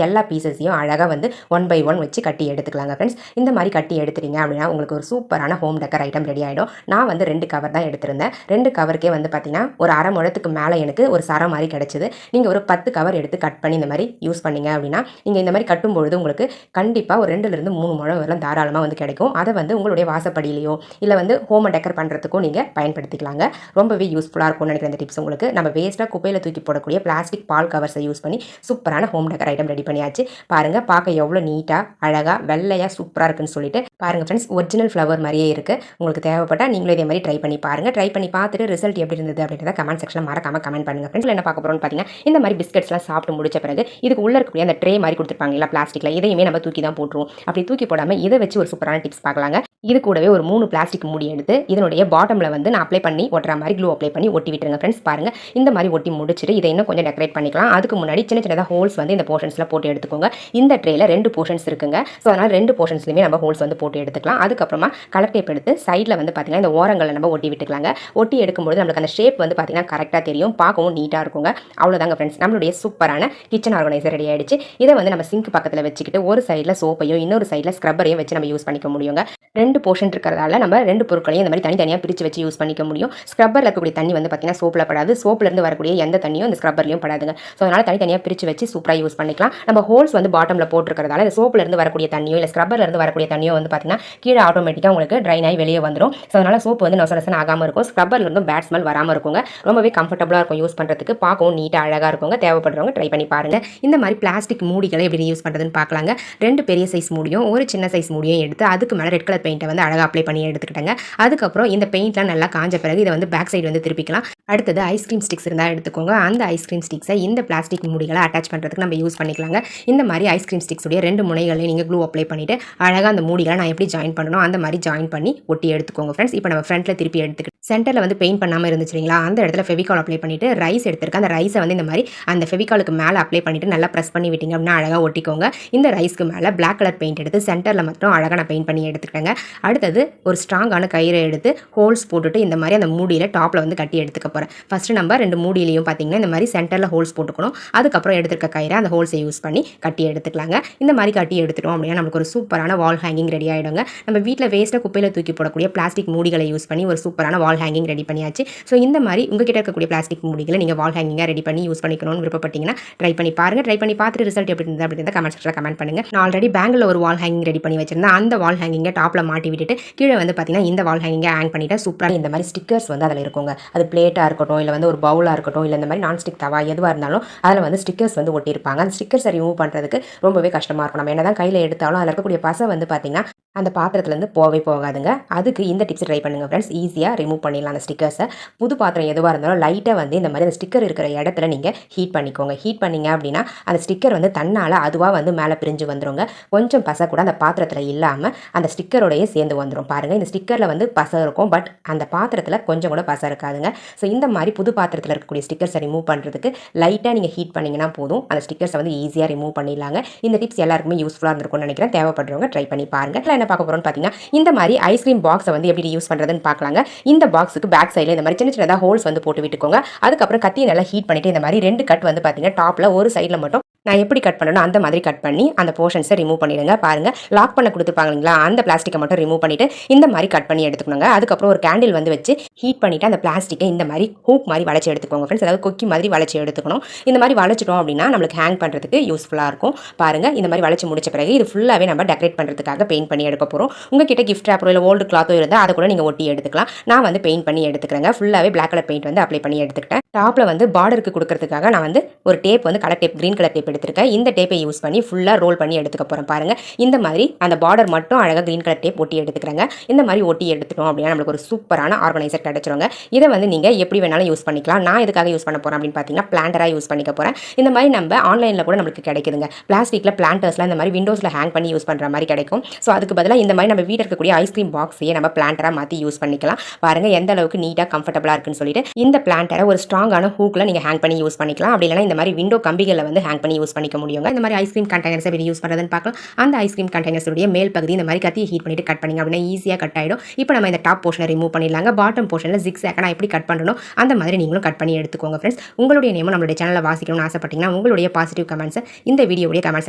S1: எல்லா பீசஸையும் அழகாக வந்து 1 by 1 வச்சு கட்டி எடுத்துக்கலாங்க ஃப்ரெண்ட்ஸ். இந்த மாதிரி கட்டி எடுத்துட்டீங்க அப்படின்னா உங்களுக்கு ஒரு சூப்பரான ஹோம் டெக்கர் ஐட்டம் ரெடி ஆகிடும். நான் வந்து 2 கவர் தான் எடுத்திருந்தேன். 2 கவருக்கே வந்து பார்த்தீங்கன்னா ஒரு அரை முழத்துக்கு மேலே எனக்கு ஒரு சரம் மாதிரி கிடச்சிது. நீங்கள் ஒரு 10 கவர் எடுத்து கட் பண்ணி இந்த மாதிரி யூஸ் பண்ணிங்க அப்படின்னா நீங்கள் இந்த மாதிரி கட்டும்பொழுது உங்களுக்கு கண்டிப்பாக ஒரு 2லேருந்து 3 முழம் வரலாம் தாராளமாக வந்து கிடைக்கும். அதை வந்து உங்களுடைய வாசப்படியிலையோ இல்லை வந்து ஹோமை டெக்கர் பண்ணுறதுக்கும் நீங்கள் பயன்படுத்திக்கலாம். ரொம்பவே யூஸ்ஃபுல்லாக இருக்கும்னு நினைக்கிற இந்த டிப்ஸ் உங்களுக்கு. நம்ம வேஸ்ட்டாக குப்பையில் தூக்கி போடக்கூடிய பிளாஸ்டிக் பால் கவர்ஸை யூஸ் பண்ணி சூப்பரான ஹோம் டெக்கர் ஐட்டம் ரெடி பண்ணியாச்சு. பாருங்கள், பார்க்க எவ்வளோ நீட்டாக அழகாக வெள்ளையாக சூப்பராக இருக்குன்னு சொல்லிட்டு. பாருங்கள் ஃப்ரெண்ட்ஸ், ஒரிஜினல் ஃப்ளவர் மாதிரியே இருக்குது. உங்களுக்கு தேவைப்பட்டால் நீங்களும் இதே மாதிரி ட்ரை பண்ணி பாருங்கள். ட்ரை பண்ணி பார்த்துட்டு ரிசல்ட் எப்படி இருந்தது அப்படின்றத கமெண்ட் செக்ஷனில் மறக்காம கமெண்ட் பண்ணுங்கள் ஃப்ரெண்ட்ஸ். என்ன பார்க்க போகிறோம்னு பார்த்தீங்கன்னா இந்த மாதிரி பிஸ்கெட்ஸ்லாம் சாப்பிட்டு முடிச்ச பிறகு இதுக்கு உள்ளே இருக்கக்கூடிய அந்த ட்ரே மாதிரி கொடுத்துருப்பாங்க இல்லை பிளாஸ்டிக்கில், இதையுமே நம்ம தூக்கி தான் போட்டுருவோம். அப்படி தூக்கி போடாமல் இதை வச்சு ஒரு சூப்பரான டிப்ஸ் பார்க்கலாங்க. இது கூடவே ஒரு 3 பிளாஸ்டிக் மூடி எடுத்து இதனுடைய பாட்டமில் வந்து நான் அப்ளை பண்ணி ஒட்டுற மாதிரி க்ளூ அப்ளை பண்ணி ஒட்டி விட்டுருங்க ஃப்ரெண்ட்ஸ். பாருங்கள், இந்த மாதிரி ஒட்டி முடிச்சுட்டு இதை இன்னும் கொஞ்சம் டெக்கரேட் பண்ணிக்கலாம். அதுக்கு முன்னாடி சின்ன சின்னதாக ஹோல்ஸ் வந்து இந்த போர்ஷன்ஸில் போட்டு எடுத்துக்கோங்க. இந்த ட்ரேயில் 2 போர்ஷன்ஸ் இருக்குங்க. ஸோ அதனால் 2 போர்ஷன்ஸ்லையுமே நம்ம ஹோல்ஸ் வந்து போட்டு எடுத்துக்கலாம். அதுக்கப்புறமா கலர் டேப் எடுத்து சைடில் வந்து பார்த்திங்கன்னா இந்த ஓரங்களில் நம்ம ஒட்டி விட்டுக்கலாங்க. ஒட்டி எடுக்கும்போது நம்மளுக்கு அந்த ஷேப் வந்து பார்த்திங்கன்னா கரெக்டாக தெரியும், பார்க்கவும் நீட்டாக இருக்குங்க. அவ்வளோதாங்க ஃப்ரெண்ட்ஸ், நம்மளுடைய சூப்பரான கிச்சன் ஆர்கனைசர் ரெடி ஆகிடுச்சு. இதை வந்து நம்ம சிங்க் பக்கத்தில் வச்சுக்கிட்டு ஒரு சைடில் சோப்பையும் இன்னொரு சைடில் ஸ்க்ரப்பரையும் வச்சு நம்ம யூஸ் பண்ணிக்க முடியுங்க. 2 போர்ஷன் இருக்கிறதால நம்ம 2 பொருட்களையும் இந்த மாதிரி தனித்தனியாக பிரித்து வச்சு யூஸ் பண்ணிக்க முடியும். ஸ்க்ரப்பரில் இருக்கக்கூடிய தண்ணி வந்து பார்த்தீங்கன்னா சோப்பில் படாது, சோப்பிலேருந்து வரக்கூடிய எந்த தண்ணியும் இந்த ஸ்க்ரப்பர்லையும் படாதுங்க. ஸோ அதனால் தனித்தனியாக பிரித்து வச்சு சூப்பராக யூஸ் பண்ணிக்கலாம். நம்ம ஹோல்ஸ் வந்து பாட்டமில் போட்டிருக்கிறதால இந்த சோப்பிலேருந்து வரக்கூடிய தண்ணியோ இல்லை ஸ்க்ரப்பர்லேருந்து வரக்கூடிய தண்ணியோ வந்து பார்த்தீங்கன்னா கீழே ஆட்டோமேட்டிக்காக உங்களுக்கு ட்ரைன் ஆகி வெளியே வந்துடும். ஸோ அதனால் சோப்பு வந்து நொசனசன் ஆகாமல் இருக்கும், ஸ்க்ரப்பர்லேருந்தும் பேட் ஸ்மெல் வராமல் இருக்குங்க. ரொம்பவே கம்ஃபர்டபுளாக இருக்கும் யூஸ் பண்ணுறதுக்கு, பார்க்கவும் நீட்டாக அழகாக இருக்குங்க. தேவைப்படுறவங்க ட்ரை பண்ணி பாருங்கள். இந்த மாதிரி பிளாஸ்டிக் மூடிகளை எப்படி யூஸ் பண்ணுறதுன்னு பார்க்கலாங்க. 2 பெரிய சைஸ் மூடியும் ஒரு சின்ன சைஸ் மூடியும் எடுத்து அதுக்கு மேலே ரெட் கலர் பெயிண்ட்டை வந்து அழகாக அப்ளை பண்ணி எடுத்துக்கிட்டேங்க. அதுக்கப்புறம் இந்த பெயிண்ட்லாம் நல்லா காஞ்ச பிறகு இதை வந்து பேக் சைடு வந்து திருப்பிக்கலாம். அடுத்தது ஐஸ்கிரீம் ஸ்டிக்ஸ் இருந்தால் எடுத்துக்கோங்க. அந்த ஐஸ்கிரீம் ஸ்டிக்ஸை இந்த பிளாஸ்டிக் மூடிகளை அட்டாச் பண்ணுறதுக்கு நம்ம யூஸ் பண்ணிக்கலாங்க. இந்த மாதிரி ஐஸ்கிரீம் ஸ்டிக்ஸுடைய 2 முனைகளையும் நீங்கள் க்ளூ அப்ளை பண்ணிவிட்டு அழகாக அந்த மூடிகளை நான் எப்படி ஜாயின் பண்ணணும் அந்த மாதிரி ஜாயின் பண்ணி ஒட்டி எடுத்துக்கோங்க ஃப்ரெண்ட்ஸ். இப்போ நம்ம ஃப்ரண்ட்டில் திருப்பி எடுத்துக்கிட்டு சென்டரில் வந்து பெயிண்ட் பண்ணாமல் இருந்துச்சுங்களா, அந்த இடத்துல ஃபெவிகால் அப்ளை பண்ணிவிட்டு ரைஸ் எடுத்துருக்கேன். அந்த ரைஸை வந்து இந்த மாதிரி அந்த ஃபெவிகாலுக்கு மேலே அப்ளை பண்ணிவிட்டு நல்லா ப்ரெஸ் பண்ணி விட்டிங்க அப்படின்னா அழகாக ஒட்டிக்கோங்க. இந்த ரைஸ்க்கு மேலே பிளாக் கலர் பெயிண்ட் எடுத்து சென்டரில் மட்டும் அழகாக நான் பெயிண்ட் பண்ணி எடுத்துக்கிட்டேங்க. அடுத்தது ஒரு ஸ்ட்ராங்கான கயிறை எடுத்து ஹோல்ஸ் போட்டுட்டு இந்த மாதிரி அந்த மூடியில் டாப்பில் வந்து கட்டி எடுத்துக்க போகிறேன். ஃபஸ்ட்டு நம்ம 2 மூடியிலையும் பார்த்தீங்கன்னா இந்த மாதிரி சென்டரில் ஹோல்ஸ் போட்டுக்கணும். அதுக்கப்புறம் எடுத்துருக்க கயிறை அந்த ஹோல்ஸை யூஸ் பண்ணி கட்டி எடுத்துக்கலாங்க. இந்த மாதிரி கட்டி எடுத்துட்டோம் அப்படின்னா நமக்கு ஒரு சூப்பரான வால் ஹேங்கிங் ரெடி ஆகிடுங்க. நம்ம வீட்டில் வேஸ்ட்டாக குப்பையில் தூக்கி போடக்கூடிய பிளாஸ்டிக் மூடிகளை யூஸ் பண்ணி ஒரு சூப்பரான வால் ஹேங்கிங் ரெடி பண்ணியாச்சு. ஸோ இந்த மாதிரி உங்ககிட்ட இருக்கக்கூடிய பிளாஸ்டிக் மூடிகளை நீங்கள் வால் ஹேங்கிங்காக ரெடி பண்ணி யூஸ் பண்ணிக்கணும்னு விருப்பப்பட்டீங்கன்னா ட்ரை பண்ணி பாருங்கள். ட்ரை பண்ணி பார்த்துட்டு ரிசல்ட் எப்படி இருந்தது அப்படின்றத கமெண்ட் செக்ஷனில் கமெண்ட் பண்ணுங்கள். நான் ஆல்ரெடி பேங்கில் ஒரு வால் ஹேங்கிங் ரெடி பண்ணி வச்சிருந்தேன். அந்த வால் ஹேங்கிங்கை டாப்பில் மாட்டி விட்டுட்டு கீழே வந்து பார்த்தீங்கன்னா இந்த வால் ஹேங்கிங்கை ஹேங் பண்ணிவிட்டு சூப்பராக இந்த மாதிரி ஸ்டிக்கர்ஸ் வந்து அதில் இருக்குங்க. அது பிளேட்டாக இருக்கட்டும், இல்லை வந்து ஒரு பவுலாக இருக்கட்டும், இல்லை இந்த மாதிரி நான்ஸ்டிக் தவா எதுவாக இருந்தாலும் அதில் வந்து ஸ்டிக்கர்ஸ் வந்து ஒட்டியிருப்பாங்க. அந்த ஸ்டிக்கர்ஸை ரிமூவ் பண்ணுறதுக்கு ரொம்பவே கஷ்டமாக இருக்கும். நம்ம என்ன தான் கையில் எடுத்தாலும் அதில் இருக்கக்கூடிய பசை வந்து பார்த்தீங்கன்னா அந்த பாத்திரத்துலேருந்து போகவே போகாதுங்க. அதுக்கு இந்த டிப்ஸ் ட்ரை பண்ணுங்கள் ஃப்ரெண்ட்ஸ். ஈஸியாக ரிமூவ் பண்ணிடலாம் அந்த ஸ்டிக்கர்ஸை. புது பாத்திரம் எதுவாக இருந்தாலும் லைட்டாக வந்து இந்த மாதிரி அந்த ஸ்டிக்கர் இருக்கிற இடத்துல நீங்கள் ஹீட் பண்ணிக்கோங்க. ஹீட் பண்ணிங்க அப்படின்னா அந்த ஸ்டிக்கர் வந்து தன்னால் அதுவாக வந்து மேலே பிரிஞ்சு வந்துடுங்க. கொஞ்சம் பசை கூட அந்த பாத்திரத்தில் இல்லாமல் அந்த ஸ்டிக்கரோடையே சேர்ந்து வந்துடும். பாருங்கள், இந்த ஸ்டிக்கரில் வந்து பசை இருக்கும், பட் அந்த பாத்திரத்தில் கொஞ்சம் கூட பசை இருக்காதுங்க. ஸோ இந்த மாதிரி புது பாத்திரத்தில் இருக்கக்கூடிய ஸ்டிக்கர்ஸை ரிமூவ் பண்ணுறதுக்கு லைட்டாக நீங்கள் ஹீட் பண்ணிங்கன்னா போதும், அந்த ஸ்டிக்கர்ஸை வந்து ஈஸியாக ரிமூவ் பண்ணிடலாங்க. இந்த டிப்ஸ் எல்லாருக்குமே யூஸ்ஃபுல்லாக இருந்திருக்கும்னு நினைக்கிறேன். தேவைப்படுறவங்க ட்ரை பண்ணி பாருங்கள். என்ன பார்க்க போகிறோம்னு பார்த்தீங்கன்னா இந்த மாதிரி ஐஸ்கிரீம் பாக்ஸை வந்து எப்படி யூஸ் பண்ணுறதுன்னு பார்க்கலாங்க. இந்த பாக்ஸுக்கு பேக் சைடில் இந்த மாதிரி சின்ன சின்னதாக ஹோல்ஸ் வந்து போட்டு விட்டுக்கோங்க. அதுக்கப்புறம் கத்தியை நல்லா ஹீட் பண்ணிவிட்டு இந்த மாதிரி 2 கட் வந்து பார்த்தீங்கன்னா டாப்பில் ஒரு சைடில் மட்டும் நான் எப்படி கட் பண்ணணும் அந்த மாதிரி கட் பண்ணி அந்த போர்ஷன்ஸை ரிமூவ் பண்ணிடுங்க. பாருங்கள், லாக் பண்ண கொடுத்துருப்பாங்க இல்லைங்களா, அந்த பிளாஸ்டிக்கை மட்டும் ரிமூவ் பண்ணிவிட்டு இந்த மாதிரி கட் பண்ணி எடுத்துக்கணுங்க. அதுக்கப்புறம் ஒரு கேண்டில் வந்து வச்சு ஹீட் பண்ணிவிட்டு அந்த பிளாஸ்டிக்கை இந்த மாதிரி ஹூக் மாதிரி வளைச்சி எடுத்துக்கோங்க ஃப்ரெண்ட்ஸ். அதாவது கொக்கி மாதிரி வளைச்சி எடுத்துக்கணும். இந்த மாதிரி வளைச்சிட்டோம் அப்படின்னா நம்மளுக்கு ஹேங் பண்ணுறதுக்கு யூஸ்ஃபுல்லாக இருக்கும். பாருங்கள், இந்த மாதிரி வளைச்சி முடிச்ச பிறகு இது ஃபுல்லாகவே நம்ம டெக்கரேட் பண்ணுறதுக்காக பெயிண்ட் பண்ணி எடுக்க போகிறோம். உங்ககிட்ட கிஃப்ட் ரேப்பரோ இல்லை ஓல்டு கிளாத்தோ இருந்தால் அதை கூட நீங்கள் ஒட்டி எடுத்துக்கலாம். நான் வந்து பெயிண்ட் பண்ணி எடுத்துக்கிறேங்க. ஃபுல்லாகவே பிளாக் கலர் பெயிண்ட் வந்து அப்ளை பண்ணி எடுத்துக்கிட்டேன். டாப்பில் வந்து பார்டருக்கு கொடுக்கறதுக்காக நான் வந்து ஒரு டேப் வந்து colour tape, green colour tape எடுத்திருக்கேன். இந்த டேப்பை யூஸ் பண்ணி ஃபுல்லாக ரோல் பண்ணி எடுத்துக்க போகிறேன். பாருங்கள், இந்த மாதிரி அந்த பார்டர் மட்டும் அழகாக க்ரீன் கலர் டேப் ஒட்டி எடுத்துக்கிறேங்க. இந்த மாதிரி ஒட்டி எடுத்துட்டோம் அப்படின்னா நம்மளுக்கு ஒரு சூப்பரான ஆர்கனைசர் கிடச்சிருங்க. இதை வந்து நீங்கள் எப்படி வேணாலும் யூஸ் பண்ணிக்கலாம். நான் எதுக்காக யூஸ் பண்ண போகிறேன் அப்படின்னு பார்த்தீங்கன்னா பிளான்டராக யூஸ் பண்ணிக்க போகிறேன். இந்த மாதிரி நம்ம ஆன்லைனில் கூட நம்மளுக்கு கிடைக்குதுங்க. பிளாஸ்டிக்கில் பிளான்டர்ஸ்லாம் இந்த மாதிரி விண்டோஸில் ஹேங் பண்ணி யூஸ் பண்ணுற மாதிரி கிடைக்கும். ஸோ அதுக்கு பதிலாக இந்த மாதிரி நம்ம வீட்டில் இருக்கக்கூடிய ஐஸ்கிரீம் பாக்ஸையே நம்ம பிளான்டராக மாற்றி யூஸ் பண்ணிக்கலாம். பாருங்கள் எந்த அளவுக்கு நீட்டாக கம்ஃபர்டபுளாக இருக்குன்னு சொல்லிட்டு இந்த பிளான்டரை ஒரு ஸ்ட்ராங்கான ஹூக்கில் நீங்கள் ஹேங் பண்ணி யூஸ் பண்ணிக்கலாம். அப்படி இல்லைனா இந்த மாதிரி விண்டோ கம்பிகளில் வந்து ஹேங் பண்ணி யூஸ் பண்ணிக்க முடியுங்க. இந்த மாதிரி ஐஸ்கிரீம் கண்டெய்னர்ஸ் எப்படி யூஸ் பண்ணுறதுன்னு பார்க்கலாம். அந்த ஐஸ்கிரீம் கண்டெய்னர்ஸுடைய மேல் பகுதி இந்த மாதிரி கத்தியை ஹீட் பண்ணிட்டு கட் பண்ணிங்க அப்படின்னா ஈஸியாக கட் ஆகிடும். இப்போ நம்ம இந்த டாப் போர்ஷனை ரிமூவ் பண்ணிடலாங்க. பாட்டம் போர்ஷனில் ஜிக்ஸாக நான் எப்படி கட் பண்ணணும் அந்த மாதிரி நீங்களும் கட் பண்ணி எடுத்துக்கோங்க ஃப்ரெண்ட்ஸ். உங்களுடைய நேமும் நம்மளுடைய சேனலில் வாசிக்கணும்னு ஆசைப்பட்டீங்கன்னா உங்களுடைய பாசிட்டிவ் கமெண்ட்ஸை இந்த வீடியோடைய கமெண்ட்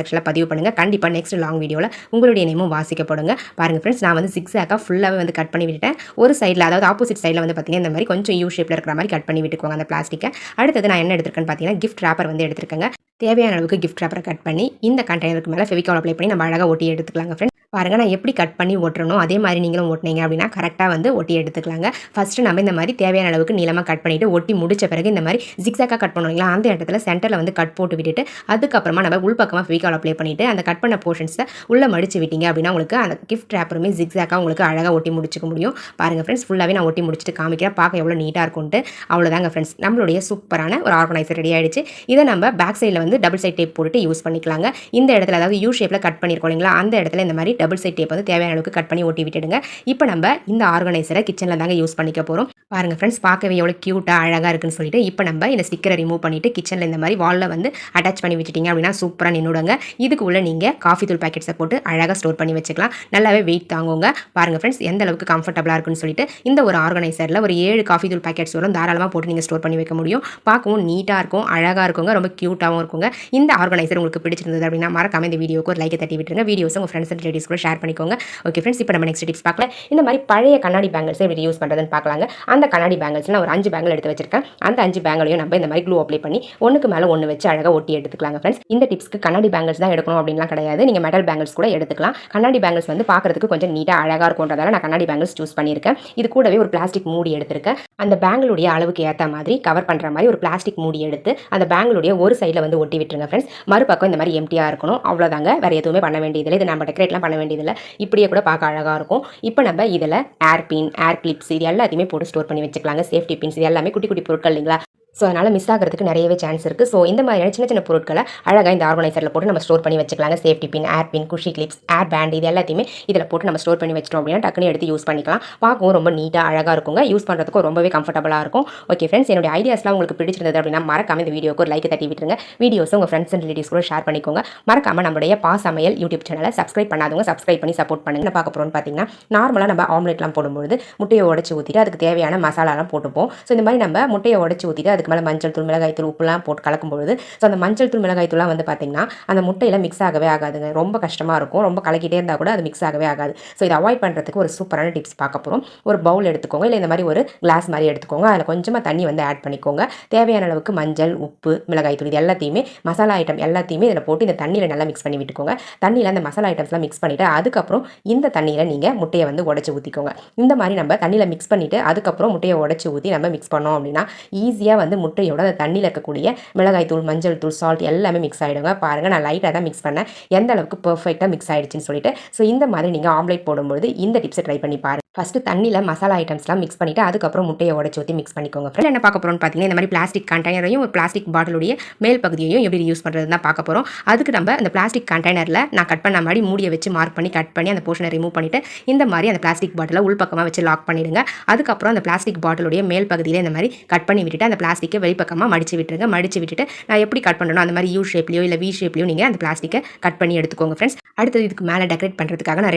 S1: செக்ஷனில் பதிவு பண்ணுங்கள். கண்டிப்பாக நெக்ஸ்ட் லாங் வீடியோவில் உங்களுடைய நேமும் வாசிக்கப்படுங்க. பாருங்கள் ஃப்ரெண்ட்ஸ், நான் வந்து ஜிக்ஸாக ஃபுல்லாகவே வந்து கட் பண்ணி விட்டுட்டேன். ஒரு சைடில், அதாவது ஆப்போசிட் சைடில் வந்து பார்த்தீங்கன்னா இந்த மாதிரி கொஞ்சம் யூ ஷேப்பில் இருக்கிற மாதிரி கட் பண்ணி விட்டுக்கோங்க அந்த பிளாஸ்டிக்கை. அடுத்தது நான் என்ன எடுத்துருக்கேன்னு பார்த்தீங்கன்னா கிஃப்ட் ரேப்பர் வந்து எடுத்துருக்கேங்க. தேவையான அளவுக்கு கிஃப்ட் ரேப்பரை கட் பண்ணி இந்த கண்டெய்னருக்கு மேலே ஃபெவிகால் அப்ளை பண்ணி நம்ம அழகாக ஒட்டி எடுத்துக்கலாங்க ஃப்ரெண்ட்ஸ். பாருங்கள், நான் எப்படி கட் பண்ணி ஓட்டுறனோ அதே மாதிரி நீங்களும் ஓட்டினீங்க அப்படின்னா கரெக்டாக வந்து ஒட்டி எடுத்துக்கலாங்க. ஃபஸ்ட்டு நம்ம இந்த மாதிரி தேவையான அளவுக்கு நீளமாக கட் பண்ணிவிட்டு ஒட்டி முடிச்ச பிறகு இந்த மாதிரி ஜிக்ஸாக்காக கட் பண்ணுவீங்களா, அந்த இடத்துல சென்டரில் வந்து கட் போட்டு விட்டுட்டு அதுக்கப்புறமா நம்ம உள்பக்கமாக ஃபெவிகால் அப்ளை பண்ணிவிட்டு அந்த கட் பண்ண போர்ஷன்ஸை உள்ளே மடிச்சு விட்டீங்க அப்படின்னா உங்களுக்கு அந்த கிஃப்ட் ரேப்பருமே ஜிக்ஸாக்காக உங்களுக்கு அழகாக ஒட்டி முடிச்சுக்க முடியும். பாருங்கள் ஃப்ரெண்ட்ஸ், ஃபுல்லாகவே நான் ஒட்டி முடிச்சுட்டு காமிக்கிறேன். பார்க்க எவ்வளோ நீட்டாக இருக்கும்ட்டு. அவ்வளோதாங்க ஃப்ரெண்ட்ஸ், நம்மளுடைய சூப்பரான ஒரு ஆர்கனைசர் ரெடி ஆகிடுச்சு. இதை நம்ம பேக் சைடில் வந்து டபுள் சைட் டேப் போட்டு யூஸ் பண்ணிக்கலாங்க. இந்த இடத்துல, அதாவது யூ ஷேப்பில் கட் பண்ணியிருக்கோம் இல்லைங்களா, அந்த இடத்துல இந்த மாதிரி டபுள் சைட் டேப் வந்து தேவையான அளவுக்கு கட் பண்ணி ஒட்டி விட்டுடுங்க. இப்போ நம்ம இந்த ஆர்கனைசரை கிச்சனில் தாங்க யூஸ் பண்ணிக்க போகிறோம். பாருங்கள் ஃப்ரெண்ட்ஸ், பார்க்கவே எவ்வளோ க்யூட்டாக அழகாக இருக்குன்னு சொல்லிட்டு இப்போ நம்ம இந்த ஸ்டிக்கரை ரிமூவ் பண்ணிவிட்டு கிச்சனில் இந்த மாதிரி வாலில் வந்து அட்டாச் பண்ணி வச்சுட்டிங்க அப்படின்னா சூப்பராக நின்றுடுங்க. இதுக்கு உள்ள நீங்கள் காஃபி தூள் பேக்கெட்ஸை போட்டு அழகாக ஸ்டோர் பண்ணி வச்சுக்கலாம். நல்லாவே வெயிட் தாங்குங்க. பாருங்கள் ஃப்ரெண்ட்ஸ், எந்த அளவுக்கு கம்ஃபர்டபுளாக இருக்குன்னு சொல்லிட்டு இந்த ஒரு ஆர்கனைசரில் ஒரு 7 காஃபி தூள் பேக்கெட்ஸ் வரும். தாராளமாக போட்டு நீங்கள் ஸ்டோர் பண்ணி வைக்க முடியும். பார்க்கவும் நீட்டாக இருக்கும், அழகாக இருக்குங்க, ரொம்ப க்யூட்டாகவும் இருக்குங்க. இந்த ஆர்கனைசர் உங்களுக்கு பிடிச்சிருந்தது அப்படின்னா மறக்காம இந்த வீடியோக்கு ஒரு லைக்கை தட்டி விட்டுருங்க. வீடியோஸ் உங்கள் ஃப்ரெண்ட்ஸ் அண்ட் ரிலேட்டிவ்ஸ்க்கு கூட ஷேர் பண்ணிக்கோங்க. ஓகே ஃப்ரெண்ட்ஸ், இப்போ நம்ம நெக்ஸ்ட் டிப்ஸ் பார்க்கலாம். இந்த மாதிரி பழைய கண்ணாடி பேங்கிள்ஸை எப்படி யூஸ் பண்ணுறதுன்னு பார்க்கலாங்க. அந்த கண்ணாடி பேங்கிள்ஸ் நான் ஒரு 5 பேங்கிள் எடுத்து வச்சிருக்கேன். அந்த 5 பேங்கிளையும் நம்ம இந்த மாதிரி க்ளூ அப்ளை பண்ணி ஒன்றுக்கு மேலே ஒன்று வச்சு அழகாக ஒட்டி எடுத்துக்கலாங்க ஃப்ரெண்ட்ஸ். இந்த டிப்ஸ்க்கு கண்ணாடி பேங்கிள்ஸ் தான் எடுக்கணும் அப்படின்லாம் கிடையாது. நீங்கள் மெட்டல் பேங்கிள்ஸ் கூட எடுத்துக்கலாம். கண்ணாடி பேங்கிள்ஸ் வந்து பார்க்கறதுக்கு கொஞ்சம் நீட்டாக அழகாக இருக்கும்ன்றதால நான் கண்ணாடி பேங்கிள்ஸ் சூஸ் பண்ணியிருக்கேன். இது கூடவே ஒரு பிளாஸ்டிக் மூடி எடுத்திருக்கேன். அந்த பேங்கிளுடைய அளவுக்கு ஏற்ற மாதிரி கவர் பண்ணுற மாதிரி ஒரு பிளாஸ்டிக் மூடி எடுத்து அந்த பேங்கிளுடைய ஒரு சைடில் வந்து ஒட்டி விட்டுருங்க ஃப்ரெண்ட்ஸ். மறுபக்கம் இந்த மாதிரி எம்டியாக இருக்கணும், அவ்வளோதாங்க. வேறு எதுவுமே பண்ண வேண்டியதில்லை. இது நம்ம டெக்கரேட்லாம் பண்ண வேண்டியதில்லை. இப்படியே கூட பார்க்க அழகாக இருக்கும். இப்போ நம்ம இதில் ஏர் பின், ஏர் கிளிப்ஸ் இது எல்லாத்தையுமே போட்டு ஸ்டோர் பண்ணி வச்சுக்கலாங்க. சேஃப்டி பின்ஸ் இது எல்லாமே குட்டி குட்டி பொருட்கள் இல்லைங்களா. ஸோ அதனால் மிஸ் ஆகிறதுக்கு நிறையவே சான்ஸ் இருக்குது. ஸோ இந்த மாதிரியான சின்ன சின்ன பொருட்களை அழகாக இந்த ஆர்கனைசரில் போட்டு நம்ம ஸ்டோர் பண்ணி வச்சுக்கலாங்க. சேஃப்டி பின், ஏர் பின், குஷி கிளிப்ஸ், ஏர் பேண்ட் இது எல்லாத்தையுமே இதில் போட்டு நம்ம ஸ்டோர் பண்ணி வச்சிட்டோம் அப்படின்னா டக்குனு எடுத்து யூஸ் பண்ணிக்கலாம். பார்க்கவும் ரொம்ப நீட்டாக அழகாக இருக்குங்க. யூஸ் பண்ணுறதுக்கும் ரொம்பவே கம்ஃபர்டபுளாக இருக்கும். ஓகே ஃப்ரெண்ட்ஸ், என்னுடைய ஐடியாஸ்லாம் உங்களுக்கு பிடிச்சிருந்தது அப்படின்னா மறக்காம இந்த வீடியோக்கு ஒரு லைக் தட்டி விட்டுருங்க. வீடியோஸும் உங்கள் ஃப்ரெண்ட்ஸ் அண்ட் ரிலேட்டிவ்ஸ் கூட ஷேர் பண்ணிக்கோங்க. மறக்காம நம்மளுடைய சமையல் யூடியூப் சேனலை சப்ஸ்கிரைப் பண்ணாதவங்க சப்ஸ்கிரைப் பண்ணி சப்போர்ட் பண்ணுங்க. என்ன பார்க்க போகிறோம்னு பார்த்தீங்கன்னா, நார்மலாக நம்ம ஆம்லெட்லாம் போடும்போது முட்டையை உடச்சி ஊற்றிட்டு அதுக்கு தேவையான மசாலாலாம் போட்டுப்போம். ஸோ இந்த மாதிரி நம்ம முட்டையை உடச்சி ஊற்றிட்டு அதுக்கு மேலே மஞ்சள் தூள், மிளகாய் தூள், உப்புலாம் போட்டு கலக்கும்பொழுது ஸோ அந்த மஞ்சள் தூள், மிளகாய் தூள்லாம் வந்து பார்த்தீங்கன்னா அந்த முட்டையில் மிக்ஸ் ஆகவே ஆகாதுங்க. ரொம்ப கஷ்டமாக இருக்கும். ரொம்ப கலக்கிட்டே இருந்தால் கூட அது மிக்ஸ் ஆகவே ஆகாது. ஸோ இதை அவாய்ட் பண்ணுறதுக்கு ஒரு சூப்பரான டிப்ஸ் பார்க்க போகிறோம். ஒரு பவுல் எடுத்துக்கோங்க, இல்லை இந்த மாதிரி ஒரு கிளாஸ் மாதிரி எடுத்துக்கோங்க. அதில் கொஞ்சமாக தண்ணி வந்து ஆட் பண்ணிக்கோங்க. தேவையான அளவுக்கு மஞ்சள், உப்பு, மிளகாய் தூள் இது எல்லாத்தையுமே மசாலா ஐட்டம் எல்லாத்தையுமே இதில் போட்டு இந்த தண்ணியில் நல்லா மிக்ஸ் பண்ணி விட்டுக்கோங்க. தண்ணியில் அந்த மசாலா ஐட்டம்ஸ்லாம் மிக்ஸ் பண்ணிவிட்டு அதுக்கப்புறம் இந்த தண்ணியில் நீங்கள் முட்டையை வந்து உடச்சி ஊற்றிக்கோங்க. இந்த மாதிரி நம்ம தண்ணியில் மிக்ஸ் பண்ணிவிட்டு அதுக்கப்புறம் முட்டையை உடச்சி ஊற்றி நம்ம மிக்ஸ் பண்ணோம் அப்படின்னா ஈஸியாக வந்து முட்டையோட அந்த தண்ணியில் இருக்கக்கூடிய மிளகாய் தூள், மஞ்சள் தூள், சால்ட் எல்லாமே மிக்ஸ் ஆகிடுங்க. பாருங்கள், நான் லைட்டாக தான் மிக்ஸ் பண்ணேன். எந்த அளவுக்கு பர்ஃபெக்டாக மிக்ஸ் ஆகிடுச்சின்னு சொல்லிட்டு. ஸோ இந்த மாதிரி நீங்கள் ஆம்லேட் போடும்போது இந்த டிப்ஸை ட்ரை பண்ணி பாருங்கள். ஃபஸ்ட்டு தண்ணியில் மசாலா ஐட்டம்ஸ்லாம் மிக்ஸ் பண்ணிவிட்டு அதுக்கப்புறம் முட்டையை உடச்சி ஊற்றி மிக்ஸ் பண்ணிக்கோங்க. ஃப்ரெண்ட், என்ன பார்க்க போகிறோம்னு பார்த்தீங்கன்னா, இந்த மாதிரி பிளாஸ்டிக் கண்டெய்னரையும் ஒரு பிளாஸ்டிக் பாட்டிலுடைய மேல் பகுதியையும் எப்படி யூஸ் பண்ணுறது தான் பார்க்க போகிறோம். அதுக்கு நம்ம அந்த பிளாஸ்டிக் கண்டெய்னரில் நான் கட் பண்ண மாதிரி மூடியை வச்சு மார்க் பண்ணி கட் பண்ணி அந்த போர்ஷனை ரிமூவ் பண்ணிவிட்டு இந்த மாதிரி அந்த பிளாஸ்டிக் பாட்டிலை உள்பக்கமாக வச்சு லாக் பண்ணிடுங்க. அதுக்கப்புறம் அந்த பிளாஸ்டிக் பாட்டிலுடைய மேல் பகுதியில் இந்த மாதிரி கட் பண்ணி விட்டுட்டு அந்த பிளாஸ்டிக்கை வெளிப்பக்கமாக மடிச்சு விட்டுருங்க. மடிச்சு விட்டுட்டு நான் எப்படி கட் பண்ணணும் அந்த மாதிரி யூ ஷேப்லையோ இல்லை வி ஷேப்லையோ நீங்கள் அந்த பிளாஸ்டிக்கை கட் பண்ணி எடுத்துக்கோங்க ஃப்ரெண்ட்ஸ். அடுத்தது இதுக்கு மேலே டெக்கரேட் பண்ணுறதுக்காக நான்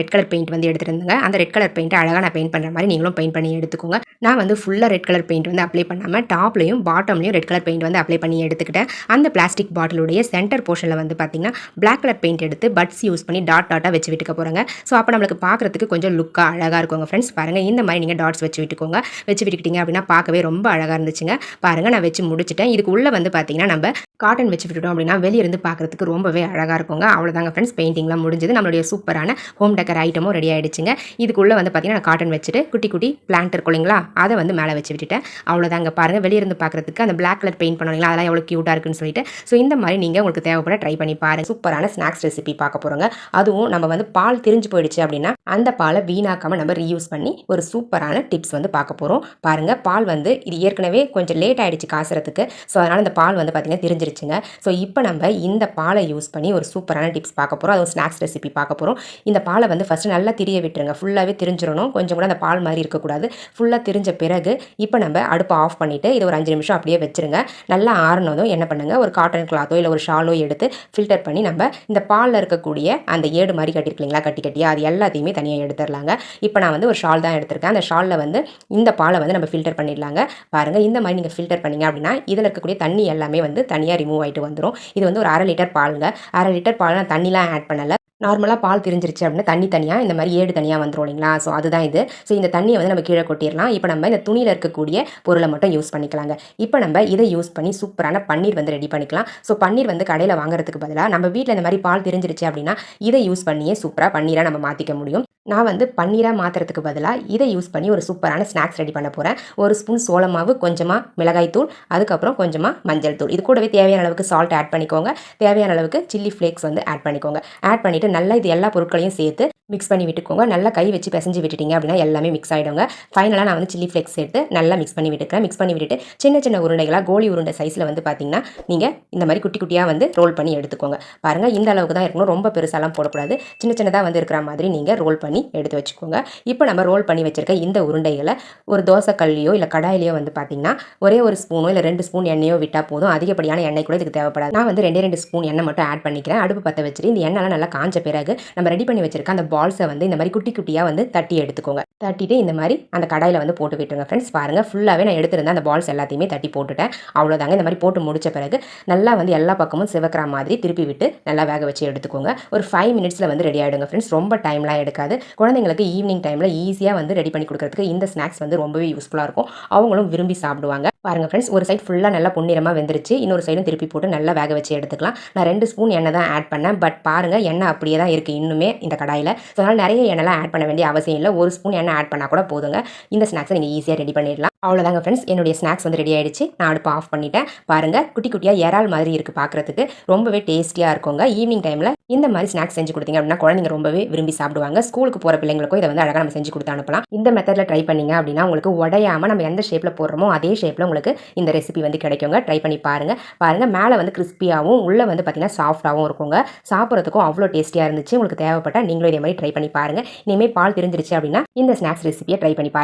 S1: ரெட் கலர் பெயிண்ட் வந்து எடுத்துருந்தேங்க. அந்த ரெட் கலர் பெயிண்ட் அழகாக நான் பெயிண்ட் பண்ணுற மாதிரி நீங்களும் பெயிண்ட் பண்ணி எடுத்துக்கோங்க. நான் வந்து ஃபுல்லாக ரெட் கலர் பெயிண்ட் வந்து அப்ளை பண்ணாமல் டாப்லையும் பாட்டம்லையும் ரெட் கலர் பெயிண்ட் வந்து அப்ளை பண்ணி எடுத்துக்கிட்டேன். அந்த பிளாஸ்டிக் பாட்டிலுடைய சென்டர் போர்ஷனில் வந்து பார்த்தீங்கன்னா பிளாக் கலர் பெயிண்ட் எடுத்து பட்ஸ் யூஸ் பண்ணி டாட்டாக வச்சு விட்டுக்க போகிறாங்க. ஸோ அப்போ நம்மளுக்கு பார்க்குறதுக்கு கொஞ்சம் லுக்காக அழகாக இருக்குங்க ஃப்ரெண்ட்ஸ். பாருங்கள், இந்த மாதிரி நீங்கள் டாட்ஸ் வச்சு விட்டுக்கோங்க. வச்சு விட்டுக்கிட்டீங்க அப்படின்னா பார்க்கவே ரொம்ப அழகாக இருந்துச்சுங்க. பாருங்கள், நான் வச்சு முடிச்சிட்டேன். இதுக்கு உள்ளே வந்து பார்த்தீங்கன்னா நம்ம காட்டன் வச்சு விட்டுட்டோம் அப்படின்னா வெளியிருந்து பார்க்குறதுக்கு ரொம்பவே அழகாக இருக்குங்க. அவ்வளோதாங்க ஃப்ரெண்ட்ஸ், பெயிண்டிங்லாம் முடிஞ்சது. நம்மளுடைய சூப்பரான ஹோம் டெக்கர் ஐட்டமும் ரெடி ஆகிடுச்சுங்க. இதுக்குள்ளே வந்து பார்த்தீங்கன்னா நான் காட்டன் வச்சுட்டு குட்டி குட்டி பிளான்ட் இருக்கும் இல்லைங்களா, அதை வந்து மேலே வச்சு விட்டுட்டேன். அவ்வளோதாங்க. பாருங்கள், வெளியிருந்து பார்க்குறதுக்கு அந்த பிளாக் கலர் பெயிண்ட் பண்ணுவீங்களா, அதெல்லாம் எவ்வளோ க்யூட்டாக இருக்குன்னு சொல்லிட்டு. ஸோ இந்த மாதிரி நீங்கள் உங்களுக்கு தேவைப்பட ட்ரை பண்ணி பாருங்கள். சூப்பரான ஸ்நாக்ஸ் ரெசிபி பார்க்க போகிறோங்க. அதுவும் நம்ம வந்து பால் திரிஞ்சு போயிடுச்சு அப்படின்னா அந்த பாலை வீணாக்காமல் நம்ம ரீயூஸ் பண்ணி ஒரு சூப்பரான டிப்ஸ் வந்து பார்க்க போகிறோம். பாருங்கள், பால் வந்து இது ஏற்கனவே கொஞ்சம் லேட் ஆகிடுச்சு காசுறதுக்கு. ஸோ அதனால் இந்த பால் வந்து பார்த்திங்கன்னா திரிஞ்சிருச்சுங்க. ஸோ இப்போ நம்ம இந்த பாலை யூஸ் பண்ணி ஒரு சூப்பரான டிப்ஸ் பார்க்க போகிறோம். அதுவும் ஸ்நாக்ஸ் ரெசிபி பார்க்க போகிறோம். இந்த பாலை வந்து ஃபஸ்ட்டு நல்லா திரிய விட்டுருங்க. ஃபுல்லாகவே திரிஞ்சிடணும். கொஞ்சம் கூட அந்த பால் மாதிரி இருக்கக்கூடாது. ஃபுல்லாக திரிஞ்ச பிறகு இப்போ நம்ம அடுப்பை ஆஃப் பண்ணிவிட்டு இது ஒரு 5 நிமிஷம் அப்படியே வச்சுருங்க. நல்லா ஆறுனதும் என்ன பண்ணுங்கள், ஒரு காட்டன் கிளாத்தோ இல்லை ஒரு ஷாலோ எடுத்து ஃபில்டர் பண்ணி நம்ம இந்த பாலில் இருக்கக்கூடிய அந்த ஏடு மாதிரி கட்டிருக்கீங்களா, கட்டி கட்டியாக அது எல்லாத்தையுமே தனியாக எடுத்துடலாங்க. இப்போ நான் வந்து ஒரு ஷால் தான் எடுத்திருக்கேன். அந்த ஷாலில் வந்து இந்த பாலை வந்து நம்ம ஃபில்டர் பண்ணிடலாங்க. பாருங்கள், இந்த மாதிரி நீங்கள் ஃபில்டர் பண்ணிங்க அப்படின்னா இதில் இருக்கக்கூடிய தண்ணி எல்லாமே வந்து தனியாக ரிமூவ் ஆகிட்டு வந்துடும். இது வந்து ஒரு 1/2 லிட்டர் பாலுங்க. 1/2 லிட்டர் பால் நான் தண்ணிலாம் ஆட் பண்ணலை. நார்மலாக பால் திரிஞ்சிருச்சு அப்படின்னா தண்ணி தனியாக இந்த மாதிரி ஏடு தனியாக வந்துடும் இல்லைங்களா. ஸோ அதுதான் இது. ஸோ இந்த தண்ணியை வந்து நம்ம கீழே கொட்டிடலாம். இப்போ நம்ம இந்த துணியில் இருக்கக்கூடிய பொருளை மட்டும் யூஸ் பண்ணிக்கலாங்க. இப்போ நம்ம இதை யூஸ் பண்ணி சூப்பரான பன்னீர் வந்து ரெடி பண்ணிக்கலாம். ஸோ பன்னீர் வந்து கடையில் வாங்குறதுக்கு பதிலாக நம்ம வீட்டில் இந்த மாதிரி பால் திரிஞ்சிருச்சு அப்படின்னா இதை யூஸ் பண்ணியே சூப்பராக பன்னீராக நம்ம மாற்றிக்க முடியும். நான் வந்து பன்னீராக மாற்றுறதுக்கு பதிலாக இதை யூஸ் பண்ணி ஒரு சூப்பரான ஸ்நாக்ஸ் ரெடி பண்ண போகிறேன். ஒரு ஸ்பூன் சோள மாவு, கொஞ்சமாக மிளகாய் தூள், அதுக்கப்புறம் கொஞ்சமாக மஞ்சள் தூள், இது கூடவே தேவையான அளவுக்கு சால்ட் ஆட் பண்ணிக்கோங்க. தேவையான அளவுக்கு சில்லி ஃப்ளேக்ஸ் வந்து ஆட் பண்ணிக்கோங்க. ஆட் பண்ணிவிட்டு நல்லா இது எல்லா பொருட்களையும் சேர்த்து மிக்ஸ் பண்ணி விட்டுக்கோங்க. நல்லா கை வச்சு பிசைஞ்சு விட்டுட்டீங்க அப்படின்னா எல்லாமே மிக்ஸ் ஆகிடுங்க. ஃபைனலாக நான் வந்து சில்லி ஃப்ளேக்ஸ் சேர்த்து நல்லா மிக்ஸ் பண்ணி விட்டுக்கிறேன். மிக்ஸ் பண்ணி விட்டுட்டு சின்ன சின்ன உருண்டைகளாக கோலி உருண்டை சைஸில் வந்து பார்த்தீங்கன்னா நீங்கள் இந்த மாதிரி குட்டி குட்டியாக வந்து ரோல் பண்ணி எடுத்துக்கோங்க. பாருங்கள், இந்த அளவுக்கு தான் இருக்கணும். ரொம்ப பெருசாலாம் போடக்கூடாது. சின்ன சின்னதாக வந்து இருக்கிற மாதிரி நீங்கள் ரோல் பண்ணி எடுத்து வச்சுக்கோங்க. இப்போ நம்ம ரோல் பண்ணி வச்சிருக்க இந்த உருண்டைகளை ஒரு தோசை கல்லையோ இல்லை கடாயிலையோ வந்து பார்த்தீங்கன்னா ஒரே ஒரு ஸ்பூனோ இல்லை 2 ஸ்பூன் எண்ணெயோ விட்டால் போதும். அதிகப்படியான எண்ணெய் கூட இதுக்கு தேவைப்படாது. நான் வந்து 2 ஸ்பூன் எண்ணெய் மட்டும் ஆட் பண்ணிக்கிறேன். அடுப்பு பற்ற வச்சுட்டு இந்த எண்ணெய்லாம் நல்லா காஞ்ச பிறகு நம்ம ரெடி பண்ணி வச்சிருக்க அந்த பால்ஸை வந்து இந்த மாதிரி குட்டி குட்டியாக வந்து தட்டி எடுத்துக்கோங்க. தட்டிட்டு இந்த மாதிரி அந்த கடாயில் வந்து போட்டு விட்டுருங்க ஃப்ரெண்ட்ஸ். பாருங்கள் ஃபுல்லாகவே நான் எடுத்துருந்தேன் அந்த பால்ஸ் எல்லாத்தையுமே தட்டி போட்டுட்டேன். அவ்வளோதாங்க. இந்த மாதிரி போட்டு முடிச்ச பிறகு நல்லா வந்து எல்லா பக்கமும் சிவக்கிற மாதிரி திருப்பி விட்டு நல்லா வேக வச்சு எடுத்துக்கோங்க. ஒரு 5 மினிட்ஸில் வந்து ரெடி ஆகிடுங்க ஃப்ரெண்ட்ஸ். ரொம்ப டைம்லாம் எடுக்காது. குழந்தைங்களுக்கு ஈவினிங் டைமில் ஈஸியாக வந்து ரெடி பண்ணி கொடுக்குறதுக்கு இந்த ஸ்நாக்ஸ் வந்து ரொம்பவே யூஸ்ஃபுல்லாக இருக்கும். அவங்களும் விரும்பி சாப்பிடுவாங்க. பாருங்கள் ஃப்ரெண்ட்ஸ், ஒரு சைடு ஃபுல்லாக நல்லா பொன்னிறமாக வெந்துருச்சு. இன்னொரு சைடும் திருப்பி போட்டு நல்லா வேக வச்சு எடுத்துக்கலாம். நான் 2 ஸ்பூன் எண்ணெய் தான் ஆட் பண்ணேன். பட் பாருங்கள் எண்ணெய் அப்படியே தான் இருக்குது இன்னுமே இந்த கடாயில். ஸோ அதனால் நிறைய எண்ணெய்லாம் ஆட் பண்ண வேண்டிய அவசியம் இல்லை. 1 ஸ்பூன் எண்ணெய் ஆட் பண்ணால் கூட போதுங்க. இந்த ஸ்நாக்ஸை நீங்கள் ஈஸியாக ரெடி பண்ணிடலாம். அவ்வளோதாங்க ஃப்ரெண்ட்ஸ், என்னுடைய ஸ்நாக்ஸ் வந்து ரெடி ஆகிடுச்சு. நான் அடுப்பு ஆஃப் பண்ணிட்டேன். பாருங்கள் குட்டி குட்டியாக இறால் மாதிரி இருக்குது பார்க்குறதுக்கு. ரொம்பவே டேஸ்டியாக இருக்குங்க. ஈவினிங் டைமில் இந்த மாதிரி ஸ்நாக்ஸ் செஞ்சு கொடுத்தீங்க அப்படின்னா குழந்தைங்க ரொம்பவே விரும்பி சாப்பிடுவாங்க. ஸ்கூலுக்கு போகிற பிள்ளைங்களுக்கும் இதை வந்து அழகாக நம்ம செஞ்சு கொடுத்து அனுப்பலாம். இந்த மெத்தடில் ட்ரை பண்ணிங்க அப்படின்னா உங்களுக்கு உடையாமல் நம்ம எந்த ஷேப்பில் போடுறோமோ அதே ஷேப்பில் உங்களுக்கு இந்த ரெசிபி வந்து கிடைக்குங்க. ட்ரை பண்ணி பாருங்கள் மேலே வந்து கிறிஸ்பியாகவும் உள்ளே வந்து பார்த்தீங்கன்னா சாஃப்டாகவும் இருக்குங்க. சாப்பிட்றதுக்கும் அவ்வளோ டேஸ்டியாக இருந்துச்சு. உங்களுக்கு தேவைப்பட்டால் நீங்களும் இதே மாதிரி ட்ரை பண்ணி பாருங்கள். இனிமேல் பால் தெரிஞ்சிருச்சு அப்படின்னா இந்த ஸ்நாக்ஸ் ரெசிபியை ட்ரை பண்ணி பாருங்கள்.